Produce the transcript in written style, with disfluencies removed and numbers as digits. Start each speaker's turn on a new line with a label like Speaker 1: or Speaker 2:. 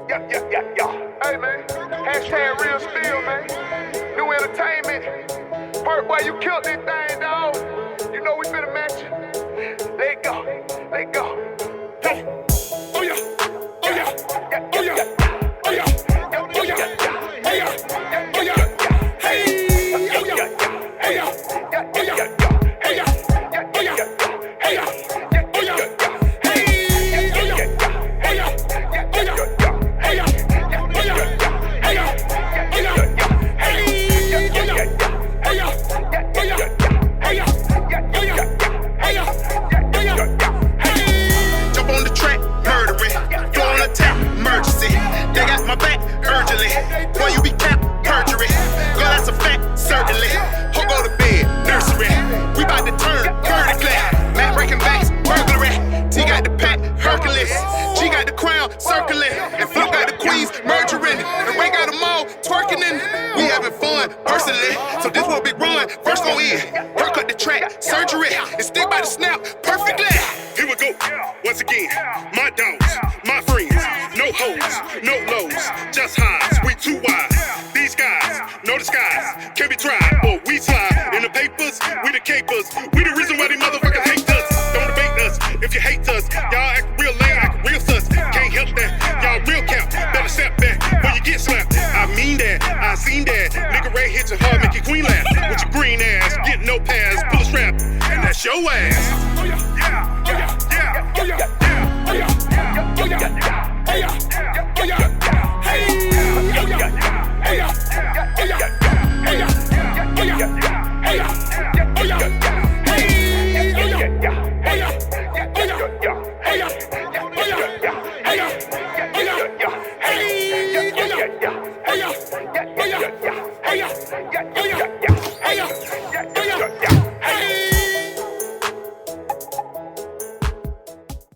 Speaker 1: Yeah. Hey, man. Hashtag real spill, man. New entertainment. Perk, boy, you killed this thing, dog. You know we finna match you. Let go. Let go. Hey. Oh, yeah. Oh, yeah. Oh, yeah. Oh, yeah. Oh, yeah. Oh, yeah. Oh, yeah. Hey. Oh, yeah. Oh, yeah. Oh, yeah. Hey, yeah. Oh, yeah. Hey, yeah. Oh, yeah. Hey. Oh, yeah. Oh, yeah. Oh, yeah. Hey, yeah. Oh, yeah. Hey, yeah. Oh, yeah. Hey. Oh, yeah. Oh, yeah. Oh, yeah. Hey, yeah. Oh, yeah. Hey, yeah. Oh, yeah. Hey.
Speaker 2: Jump on the track, murdering. You on attack, emergency. They got my back, urgently. Boy, you be capped, perjury. Yeah, that's a fact, certainly. Ho, go to bed, nursery. We bout to turn vertically. Matt breaking backs, burglary. T got the pack, Hercules. G got the crown, circling. And Flip got the queens, mergering. And Ray got them all, twerking in. We having fun, personally. So this one big run, first go in. Her cut the track, surgery. And stick by the snap, perfectly.
Speaker 3: Here we go, once again, my dogs, my friends, no hoes, no lows, just highs, we too wise. These guys, no disguise, can't be tried, but we slide in the papers, we the capers, we the reason why these motherfuckers hate us. Don't debate us, if you hate us, y'all act real lame, act real sus, can't help that, y'all real cap, better step back, when you get slapped. I mean that, I seen that, nigga Ray hit you hard, make your queen laugh, with your green ass, get no pass, pull a strap, and that's your ass.
Speaker 1: Oh, yeah. Yeah. Oh, yeah. Yeah. Oh, yeah. Oh, yeah. Oh, yeah. Oh, yeah. Oh, yeah. Hey. Oh, yeah. Oh, yeah. Oh, yeah. Oh, yeah. Oh, yeah. Hey. Oh, yeah. Hey. Oh, yeah. Oh, yeah. Oh, yeah. Oh, yeah. Oh, yeah. Oh, yeah. Hey. Oh, yeah. Hey. Oh, yeah. Oh, yeah. Hey. Oh, yeah.